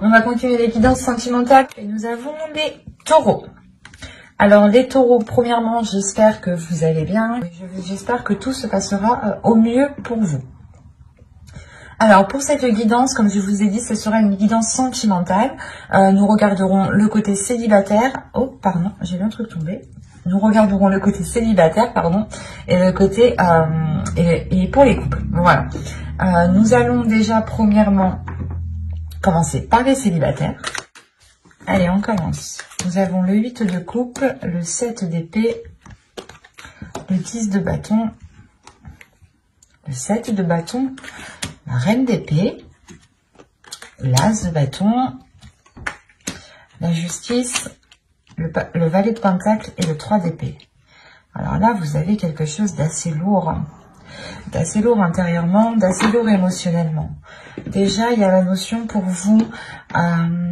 On va continuer les guidances sentimentales et nous avons les taureaux. Alors les taureaux, premièrement, j'espère que vous allez bien. J'espère que tout se passera au mieux pour vous. Alors pour cette guidance, comme je vous ai dit, ce sera une guidance sentimentale. Nous regarderons le côté célibataire. Oh, pardon, j'ai vu un truc tomber. Nous regarderons le côté célibataire, pardon, et le côté et pour les couples. Voilà. Nous allons déjà premièrement commencer par les célibataires. Allez, on commence. Nous avons le 8 de coupe, le 7 d'épée, le 10 de bâton, le 7 de bâton, la reine d'épée, l'as de bâton, la justice, le valet de pentacle et le 3 d'épée. Alors là, vous avez quelque chose d'assez lourd intérieurement, d'assez lourd émotionnellement. Déjà, il y a la notion pour vous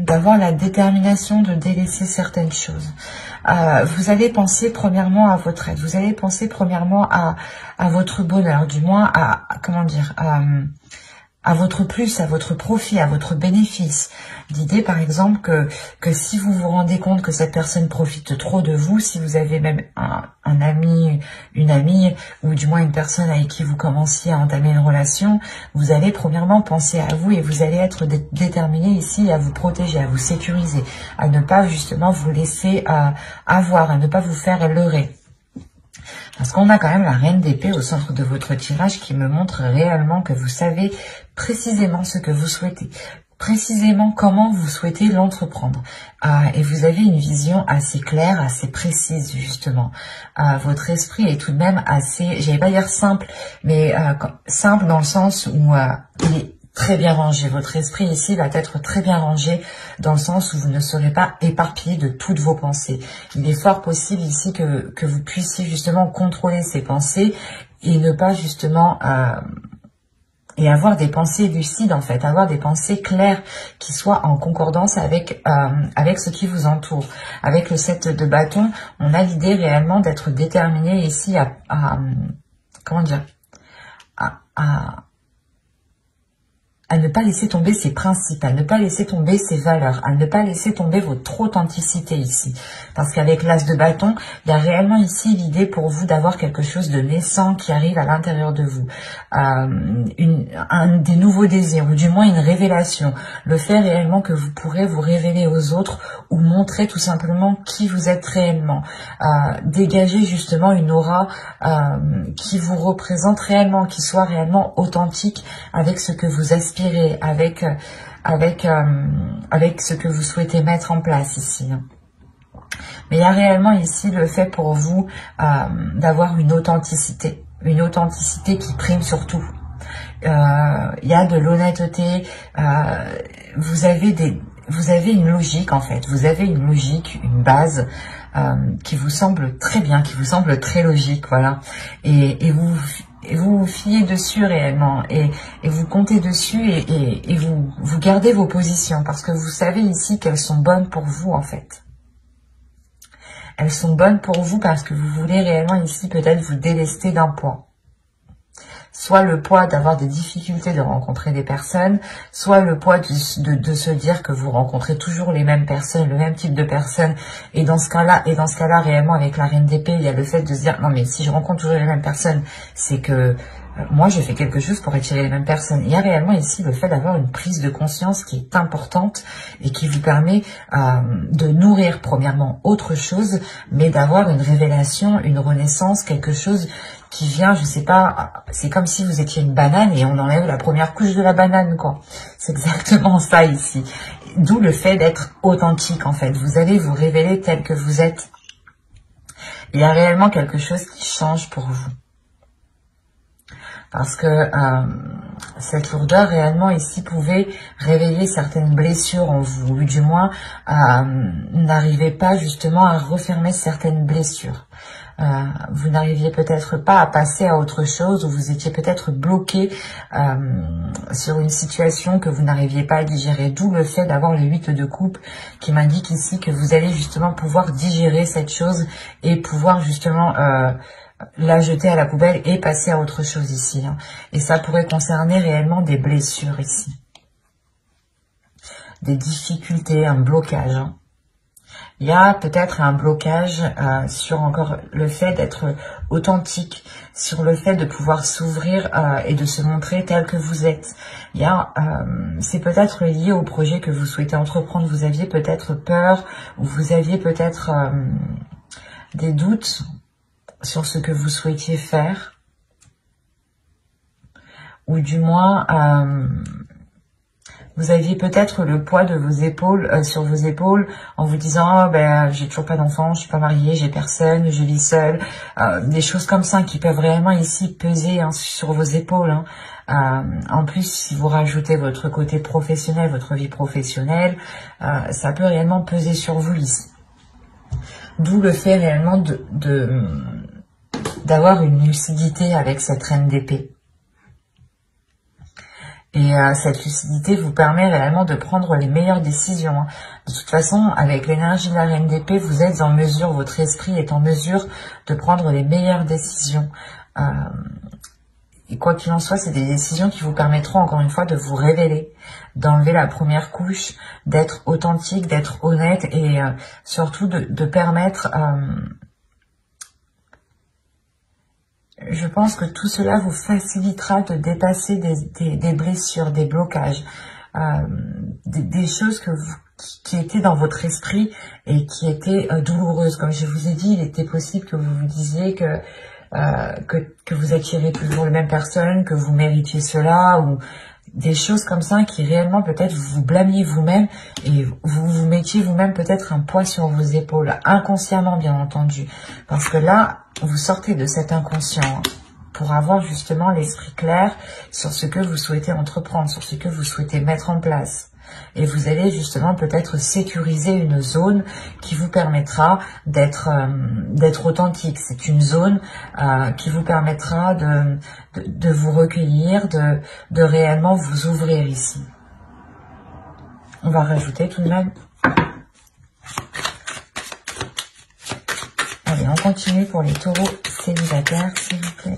d'avoir la détermination de délaisser certaines choses. Vous allez penser premièrement à votre aide, vous allez penser premièrement à votre bonheur, du moins comment dire, à votre plus, à votre profit, à votre bénéfice. L'idée, par exemple, que si vous vous rendez compte que cette personne profite trop de vous, si vous avez même un ami, une amie, ou du moins une personne avec qui vous commenciez à entamer une relation, vous allez premièrement penser à vous et vous allez être déterminé ici à vous protéger, à vous sécuriser, à ne pas justement vous laisser avoir, à ne pas vous faire leurrer. Parce qu'on a quand même la reine d'épée au centre de votre tirage qui me montre réellement que vous savez précisément ce que vous souhaitez, précisément comment vous souhaitez l'entreprendre. Et vous avez une vision assez claire, assez précise justement. Votre esprit est tout de même assez, j'allais pas dire simple, mais simple dans le sens où il est très bien rangé. Votre esprit ici va être très bien rangé dans le sens où vous ne serez pas éparpillé de toutes vos pensées. Il est fort possible ici que vous puissiez justement contrôler ces pensées et ne pas justement et avoir des pensées lucides en fait, avoir des pensées claires qui soient en concordance avec ce qui vous entoure. Avec le 7 de bâton, on a l'idée réellement d'être déterminé ici comment dire, à ne pas laisser tomber ses principes, à ne pas laisser tomber ses valeurs, à ne pas laisser tomber votre authenticité ici. Parce qu'avec l'as de bâton, il y a réellement ici l'idée pour vous d'avoir quelque chose de naissant qui arrive à l'intérieur de vous. Des nouveaux désirs, ou du moins une révélation. Le fait réellement que vous pourrez vous révéler aux autres ou montrer tout simplement qui vous êtes réellement. Dégager justement une aura qui vous représente réellement, qui soit réellement authentique avec ce que vous aspirez, avec ce que vous souhaitez mettre en place ici. Mais il y a réellement ici le fait pour vous d'avoir une authenticité qui prime sur tout. Il y a de l'honnêteté, vous avez une logique en fait, vous avez une logique, une base qui vous semble très bien, qui vous semble très logique, voilà. Et vous vous fiez dessus réellement et vous comptez dessus et vous gardez vos positions parce que vous savez ici qu'elles sont bonnes pour vous en fait. Elles sont bonnes pour vous parce que vous voulez réellement ici peut-être vous délester d'un poids. Soit le poids d'avoir des difficultés de rencontrer des personnes, soit le poids de se dire que vous rencontrez toujours les mêmes personnes, le même type de personnes. Et dans ce cas-là, réellement, avec la reine d'épée, il y a le fait de se dire, non mais si je rencontre toujours les mêmes personnes, c'est que moi je fais quelque chose pour attirer les mêmes personnes. Il y a réellement ici le fait d'avoir une prise de conscience qui est importante et qui vous permet de nourrir premièrement autre chose, mais d'avoir une révélation, une renaissance, quelque chose qui vient, je sais pas, c'est comme si vous étiez une banane et on enlève la première couche de la banane, quoi. C'est exactement ça ici. D'où le fait d'être authentique, en fait. Vous allez vous révéler tel que vous êtes. Il y a réellement quelque chose qui change pour vous. Parce que cette lourdeur réellement ici pouvait réveiller certaines blessures en vous, ou du moins n'arrivez pas justement à refermer certaines blessures. Vous n'arriviez peut-être pas à passer à autre chose, ou vous étiez peut-être bloqué sur une situation que vous n'arriviez pas à digérer. D'où le fait d'avoir le 8 de coupe qui m'indique ici que vous allez justement pouvoir digérer cette chose et pouvoir justement la jeter à la poubelle et passer à autre chose ici. Et ça pourrait concerner réellement des blessures ici. des difficultés, un blocage. Hein. Il y a peut-être un blocage sur encore le fait d'être authentique, sur le fait de pouvoir s'ouvrir et de se montrer tel que vous êtes. Il y a, c'est peut-être lié au projet que vous souhaitez entreprendre. Vous aviez peut-être peur ou vous aviez peut-être des doutes sur ce que vous souhaitiez faire, ou du moins vous aviez peut-être le poids de vos épaules sur vos épaules en vous disant j'ai toujours pas d'enfant, je suis pas mariée, j'ai personne, je vis seule, des choses comme ça qui peuvent réellement ici peser hein, sur vos épaules. Hein. En plus, si vous rajoutez votre côté professionnel, votre vie professionnelle, ça peut réellement peser sur vous ici. D'où le fait réellement d'avoir une lucidité avec cette reine d'épée. Et cette lucidité vous permet réellement de prendre les meilleures décisions. Hein. De toute façon, avec l'énergie de la reine d'épée, vous êtes en mesure, votre esprit est en mesure de prendre les meilleures décisions. Et quoi qu'il en soit, c'est des décisions qui vous permettront encore une fois de vous révéler, d'enlever la première couche, d'être authentique, d'être honnête et surtout de permettre... je pense que tout cela vous facilitera de dépasser des blessures, des blocages, des choses qui étaient dans votre esprit et qui étaient douloureuses. Comme je vous ai dit, il était possible que vous vous disiez que vous attirez toujours les mêmes personnes, que vous méritiez cela, ou des choses comme ça qui réellement peut-être vous blâmiez vous-même et vous mettiez vous-même peut-être un poids sur vos épaules, inconsciemment bien entendu. Parce que là, vous sortez de cet inconscient pour avoir justement l'esprit clair sur ce que vous souhaitez entreprendre, sur ce que vous souhaitez mettre en place. Et vous allez justement peut-être sécuriser une zone qui vous permettra d'être authentique. C'est une zone qui vous permettra de vous recueillir, de réellement vous ouvrir ici. On va rajouter tout de même. Allez, on continue pour les taureaux célibataires, s'il vous plaît.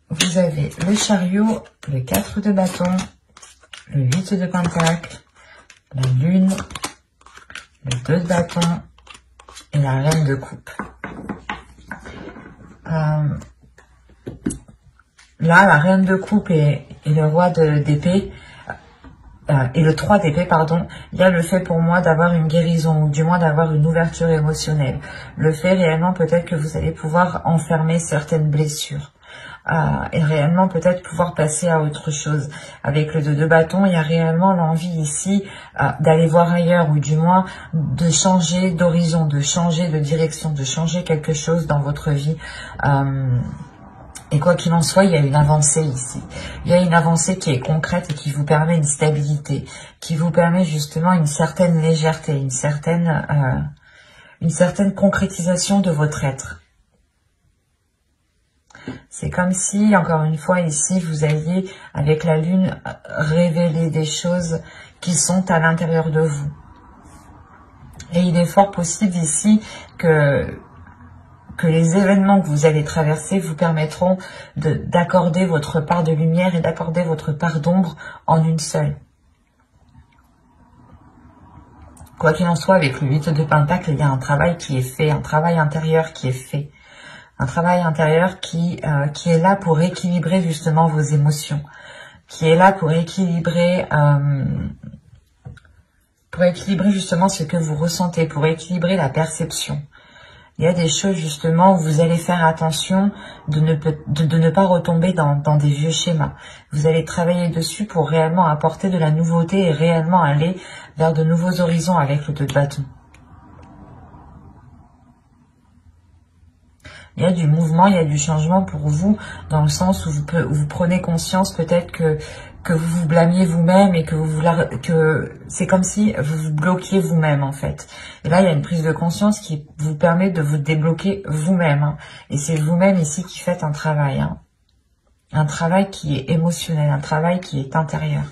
Vous avez le chariot, le 4 de bâton, le 8 de pentacle, la lune, le 2 de bâton et la reine de coupe. Là, la reine de coupe et le roi d'épée, et le 3 d'épée, pardon, il y a le fait pour moi d'avoir une guérison, ou du moins d'avoir une ouverture émotionnelle. Le fait réellement peut-être que vous allez pouvoir enfermer certaines blessures. Et réellement peut-être pouvoir passer à autre chose. Avec le 2 de bâton, il y a réellement l'envie ici d'aller voir ailleurs, ou du moins de changer d'horizon, de changer de direction, de changer quelque chose dans votre vie. Et quoi qu'il en soit, il y a une avancée ici. Il y a une avancée qui est concrète et qui vous permet une stabilité, qui vous permet justement une certaine légèreté, une certaine concrétisation de votre être. C'est comme si, encore une fois, ici, vous alliez, avec la lune, révéler des choses qui sont à l'intérieur de vous. Et il est fort possible ici que les événements que vous allez traverser vous permettront d'accorder votre part de lumière et d'accorder votre part d'ombre en une seule. Quoi qu'il en soit, avec le 8 de pentacle, il y a un travail qui est fait, un travail intérieur qui est fait. Un travail intérieur qui est là pour équilibrer justement vos émotions, qui est là pour équilibrer justement ce que vous ressentez, pour équilibrer la perception. Il y a des choses justement où vous allez faire attention de ne pas retomber dans des vieux schémas. Vous allez travailler dessus pour réellement apporter de la nouveauté et réellement aller vers de nouveaux horizons avec le 2 de bâton. Il y a du mouvement, il y a du changement pour vous, dans le sens où vous prenez conscience peut-être que vous vous blâmiez vous-même et que c'est comme si vous vous bloquiez vous-même en fait. Et là, il y a une prise de conscience qui vous permet de vous débloquer vous-même. Hein. Et c'est vous-même ici qui faites un travail. Hein. Un travail qui est émotionnel, un travail qui est intérieur.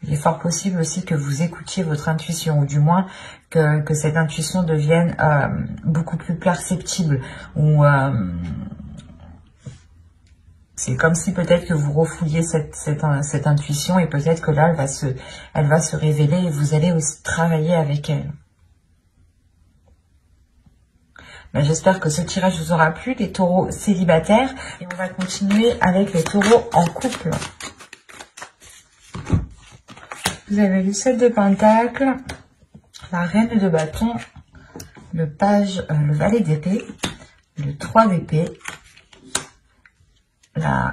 Il est fort possible aussi que vous écoutiez votre intuition, ou du moins que cette intuition devienne beaucoup plus perceptible, ou C'est comme si peut-être que vous refouliez cette intuition et peut-être que là, elle va se révéler et vous allez aussi travailler avec elle. Ben, j'espère que ce tirage vous aura plu, les taureaux célibataires. Et on va continuer avec les taureaux en couple. Vous avez le 7 de Pentacles, la Reine de Bâton, le Valet d'épée, le 3 d'épée,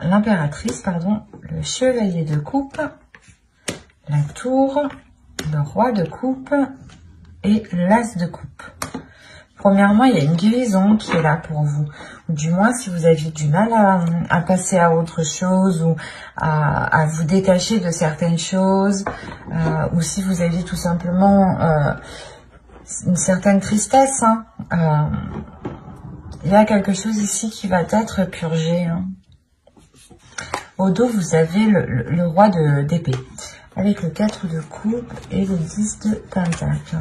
l'impératrice, pardon, le Chevalier de coupe, la Tour, le Roi de coupe et l'As de coupe. Premièrement, il y a une guérison qui est là pour vous. Ou du moins, si vous aviez du mal à passer à autre chose ou à vous détacher de certaines choses, ou si vous aviez tout simplement une certaine tristesse, hein, il y a quelque chose ici qui va être purgé. Hein. Au dos, vous avez le Roi d'épée, avec le 4 de coupe et le 10 de Pentacle.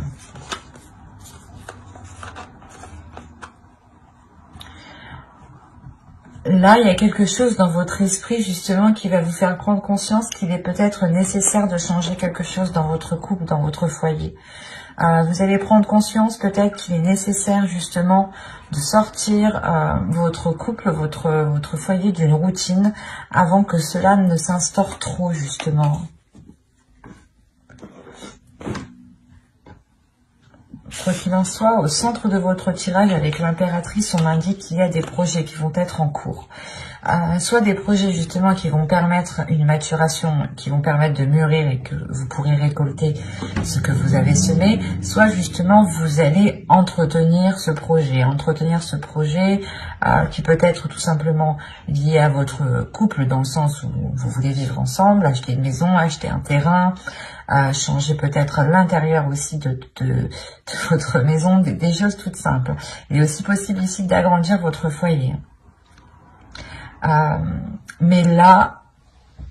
Là, il y a quelque chose dans votre esprit, justement, qui va vous faire prendre conscience qu'il est peut-être nécessaire de changer quelque chose dans votre couple, dans votre foyer. Vous allez prendre conscience peut-être qu'il est nécessaire, justement, de sortir votre couple, votre foyer d'une routine avant que cela ne s'instaure trop, justement. Quoi qu'il en soit, au centre de votre tirage avec l'impératrice, on m'indique qu'il y a des projets qui vont être en cours. Soit des projets justement qui vont permettre une maturation, qui vont permettre de mûrir et que vous pourrez récolter ce que vous avez semé, soit justement vous allez entretenir ce projet. Qui peut être tout simplement lié à votre couple dans le sens où vous voulez vivre ensemble, acheter une maison, acheter un terrain, changer peut-être l'intérieur aussi de votre maison, des choses toutes simples. Il est aussi possible ici d'agrandir votre foyer. Mais là,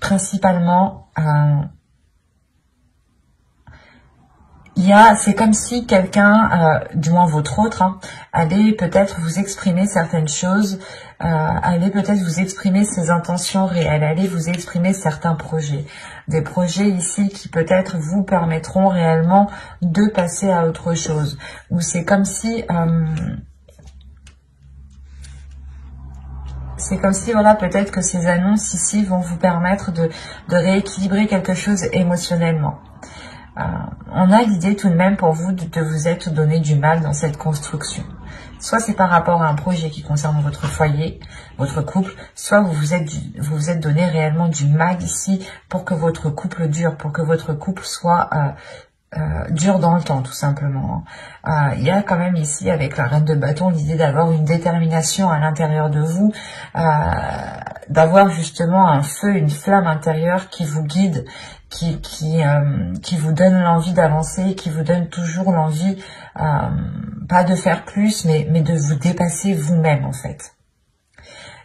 principalement, c'est comme si quelqu'un, du moins votre autre, hein, allait peut-être vous exprimer certaines choses, allait peut-être vous exprimer ses intentions réelles, allait vous exprimer certains projets. Des projets ici qui peut-être vous permettront réellement de passer à autre chose. Ou c'est comme si... voilà, peut-être que ces annonces ici vont vous permettre de rééquilibrer quelque chose émotionnellement. On a l'idée tout de même pour vous de vous être donné du mal dans cette construction. Soit c'est par rapport à un projet qui concerne votre foyer, votre couple, soit vous vous êtes donné réellement du mal ici pour que votre couple dure, pour que votre couple soit dure dans le temps, tout simplement. Il y a quand même ici, avec la Reine de Bâton, l'idée d'avoir une détermination à l'intérieur de vous, d'avoir justement un feu, une flamme intérieure qui vous guide, qui vous donne l'envie d'avancer, qui vous donne toujours l'envie, pas de faire plus, mais de vous dépasser vous-même, en fait.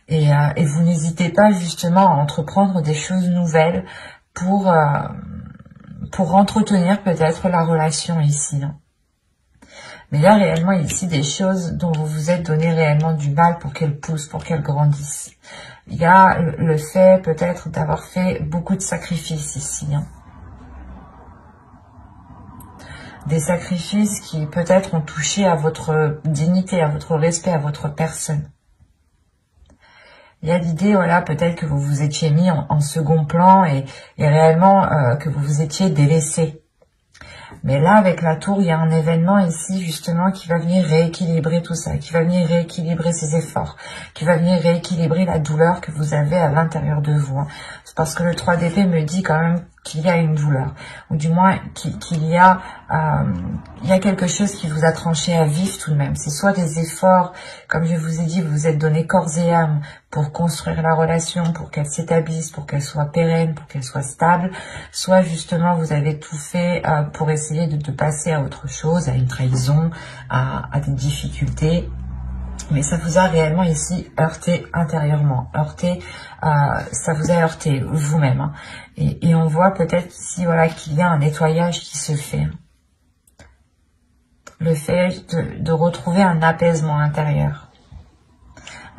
Et vous n'hésitez pas justement à entreprendre des choses nouvelles pour entretenir peut-être la relation ici. Hein. Mais il y a réellement ici des choses dont vous vous êtes donné réellement du mal pour qu'elles poussent, pour qu'elles grandissent. Il y a le fait peut-être d'avoir fait beaucoup de sacrifices ici. Hein. Des sacrifices qui peut-être ont touché à votre dignité, à votre respect, à votre personne. Il y a l'idée, voilà, peut-être que vous vous étiez mis en second plan et réellement que vous vous étiez délaissé. Mais là, avec la tour, il y a un événement ici, justement, qui va venir rééquilibrer tout ça, qui va venir rééquilibrer ses efforts, qui va venir rééquilibrer la douleur que vous avez à l'intérieur de vous. C'est parce que le 3 d'épée me dit quand même qu'il y a une douleur, ou du moins qu'il y a quelque chose qui vous a tranché à vif tout de même. C'est soit des efforts, comme je vous ai dit, vous vous êtes donné corps et âme pour construire la relation, pour qu'elle s'établisse, pour qu'elle soit pérenne, pour qu'elle soit stable, soit justement vous avez tout fait pour essayer de passer à autre chose, à une trahison, à des difficultés. Mais ça vous a réellement ici heurté intérieurement, ça vous a heurté vous-même. Hein. Et on voit peut-être ici, voilà, qu'il y a un nettoyage qui se fait. Le fait de retrouver un apaisement intérieur.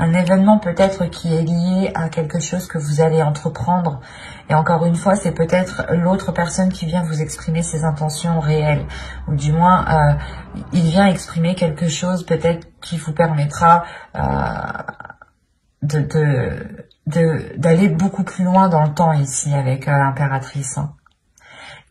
un événement peut-être qui est lié à quelque chose que vous allez entreprendre. Et encore une fois, c'est peut-être l'autre personne qui vient vous exprimer ses intentions réelles. Ou du moins, il vient exprimer quelque chose peut-être qui vous permettra d'aller beaucoup plus loin dans le temps ici avec l'impératrice.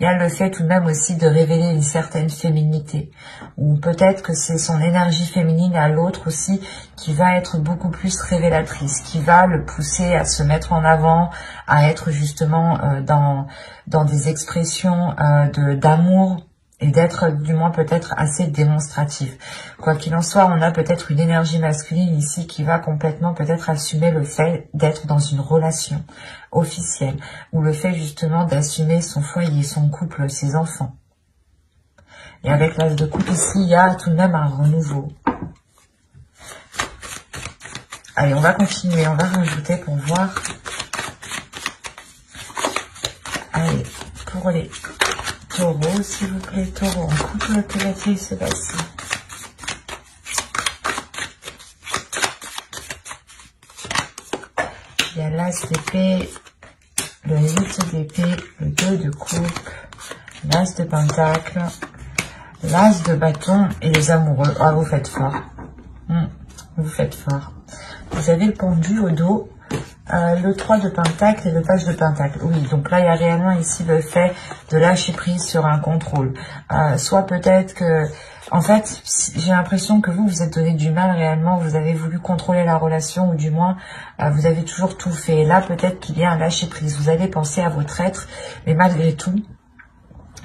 Il y a le fait tout de même aussi de révéler une certaine féminité, ou peut-être que c'est son énergie féminine à l'autre aussi qui va être beaucoup plus révélatrice, qui va le pousser à se mettre en avant, à être justement dans des expressions d'amour, et d'être du moins peut-être assez démonstratif. Quoi qu'il en soit, on a peut-être une énergie masculine ici qui va complètement peut-être assumer le fait d'être dans une relation officielle, ou le fait justement d'assumer son foyer, son couple, ses enfants. Et avec l'as de coupe ici, il y a tout de même un renouveau. Allez, on va continuer, on va rajouter pour voir. Allez, pour les taureaux, s'il vous plaît, taureau en couple, que va-t-il se passer? Il y a l'as d'épée, le 8 d'épée, le 2 de coupe, l'as de pentacle, l'as de bâton et les amoureux. Ah, vous faites fort. Vous faites fort. Vous avez le pendu au dos, le 3 de pentacle et le page de pentacle. Oui, donc là, il y a réellement ici le fait de lâcher prise sur un contrôle. Soit peut-être que, en fait, j'ai l'impression que vous êtes donné du mal réellement, vous avez voulu contrôler la relation, ou du moins, vous avez toujours tout fait. Et là, peut-être qu'il y a un lâcher prise. Vous allez penser à votre être, mais malgré tout,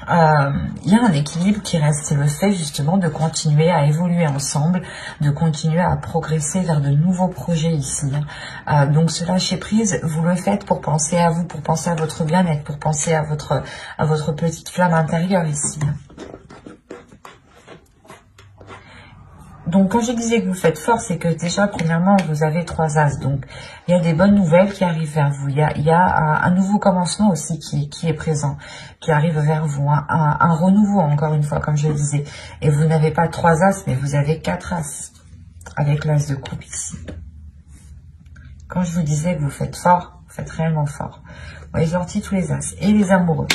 il y a un équilibre qui reste, c'est le fait justement de continuer à évoluer ensemble, de continuer à progresser vers de nouveaux projets ici. Donc ce lâcher prise, vous le faites pour penser à vous, pour penser à votre bien-être, pour penser à votre petite flamme intérieure ici. Donc, quand je disais que vous faites fort, c'est que déjà, premièrement, vous avez 3 as. Donc, il y a des bonnes nouvelles qui arrivent vers vous. Il y a un nouveau commencement aussi qui est présent, qui arrive vers vous. Un renouveau, encore une fois, comme je le disais. Et vous n'avez pas 3 as, mais vous avez 4 as. Avec l'as de coupe ici. Quand je vous disais que vous faites fort, vous faites réellement fort. Vous voyez sorti tous les as. Et les amoureux.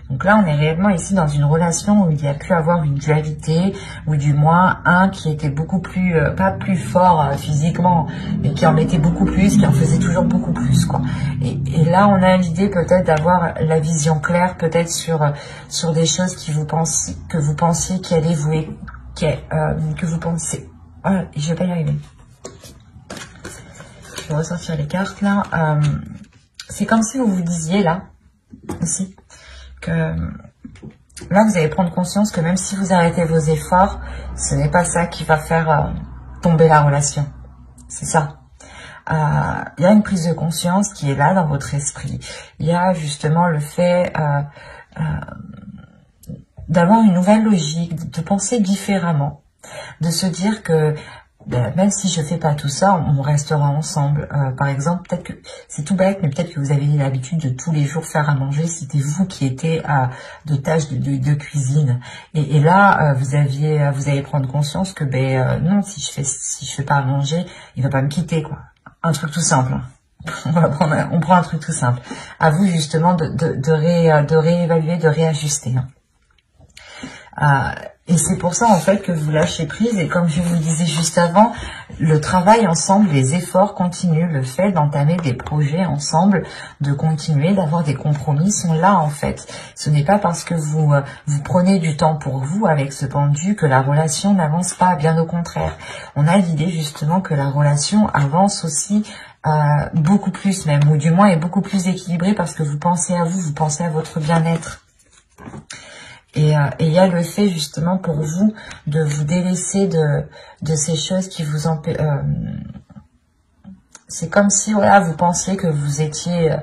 Donc là, on est réellement ici dans une relation où il y a pu avoir une dualité, ou du moins un qui était beaucoup plus, pas plus fort physiquement, mais qui en mettait beaucoup plus, qui en faisait toujours beaucoup plus, quoi. Et là, on a l'idée peut-être d'avoir la vision claire, peut-être sur des choses que vous pensiez qui allaient vous, que vous pensez. Oh, je vais pas y arriver. Je vais ressortir les cartes là. C'est comme si vous vous disiez là aussi. Que là, vous allez prendre conscience que même si vous arrêtez vos efforts, ce n'est pas ça qui va faire tomber la relation. C'est ça. Il y a une prise de conscience qui est là dans votre esprit. Il y a justement le fait d'avoir une nouvelle logique, de penser différemment, de se dire que même si je fais pas tout ça, on restera ensemble. Par exemple, peut-être que c'est tout bête, mais peut-être que vous avez l'habitude de tous les jours faire à manger. C'était vous qui étiez de tâches de cuisine. Et là, vous allez prendre conscience que non, si je fais pas à manger, il va pas me quitter, quoi. Un truc tout simple. On prend un truc tout simple. À vous justement de réévaluer, de réajuster. Et c'est pour ça en fait que vous lâchez prise, et comme je vous le disais juste avant, le travail ensemble, les efforts continuent, le fait d'entamer des projets ensemble, de continuer, d'avoir des compromis sont là en fait. Ce n'est pas parce que vous prenez du temps pour vous avec ce pendu que la relation n'avance pas, bien au contraire. On a l'idée justement que la relation avance aussi beaucoup plus même, ou du moins est beaucoup plus équilibrée parce que vous pensez à vous, vous pensez à votre bien-être. Et il y a le fait justement pour vous de vous délaisser de ces choses qui vous empêchent. C'est comme si voilà, vous pensiez que vous étiez...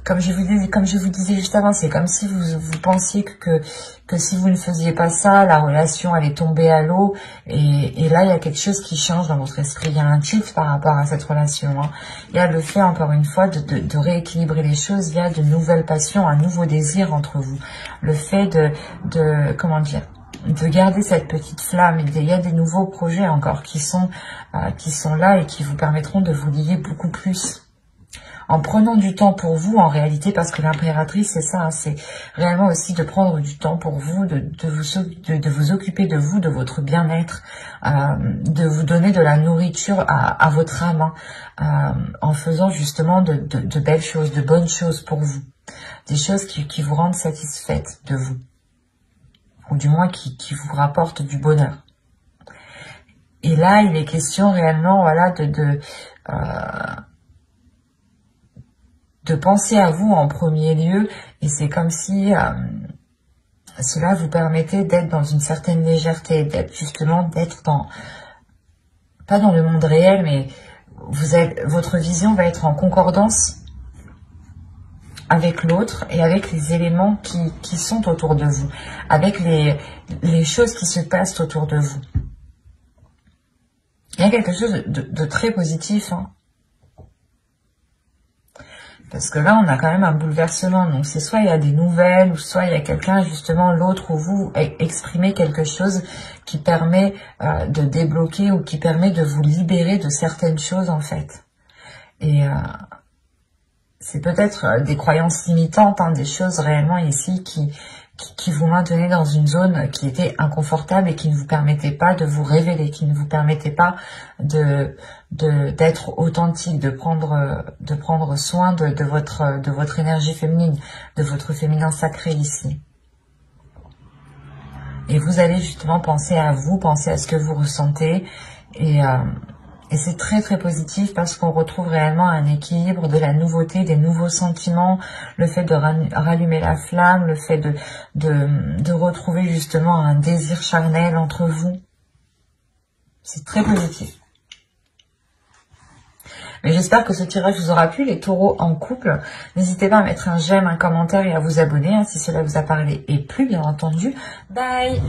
comme je vous disais juste avant, c'est comme si vous pensiez que si vous ne faisiez pas ça, la relation allait tomber à l'eau. Et là, il y a quelque chose qui change dans votre esprit. Il y a un tilt par rapport à cette relation. Hein. Il y a le fait, encore une fois, de rééquilibrer les choses. Il y a de nouvelles passions, un nouveau désir entre vous. Le fait comment dire, de garder cette petite flamme. Il y a des nouveaux projets encore qui sont là et qui vous permettront de vous lier beaucoup plus. En prenant du temps pour vous, en réalité, parce que l'impératrice, c'est ça, hein, c'est réellement aussi de prendre du temps pour vous, de vous occuper de vous, de votre bien-être, de vous donner de la nourriture à votre âme, hein, en faisant justement de belles choses, de bonnes choses pour vous. Des choses qui vous rendent satisfaite de vous. Ou du moins qui vous rapportent du bonheur. Et là, il est question réellement, voilà, de penser à vous en premier lieu, et c'est comme si cela vous permettait d'être dans une certaine légèreté, d'être pas dans le monde réel, mais votre vision va être en concordance avec l'autre et avec les éléments qui sont autour de vous, avec les choses qui se passent autour de vous. Il y a quelque chose de très positif, hein. Parce que là, on a quand même un bouleversement. Donc, c'est soit il y a des nouvelles, ou soit il y a quelqu'un, justement, l'autre ou vous, exprimer quelque chose qui permet de débloquer ou qui permet de vous libérer de certaines choses, en fait. Et c'est peut-être des croyances limitantes, hein, des choses réellement ici qui vous maintenaient dans une zone qui était inconfortable et qui ne vous permettait pas de vous révéler, qui ne vous permettait pas d'être authentique, de prendre soin de votre énergie féminine, de votre féminin sacré ici. Et vous allez justement penser à vous, penser à ce que vous ressentez, et c'est très très positif parce qu'on retrouve réellement un équilibre, de la nouveauté, des nouveaux sentiments, le fait de rallumer la flamme, le fait de retrouver justement un désir charnel entre vous. C'est très positif. Mais j'espère que ce tirage vous aura plu, les taureaux en couple. N'hésitez pas à mettre un j'aime, un commentaire et à vous abonner, hein, si cela vous a parlé et plu, bien entendu. Bye!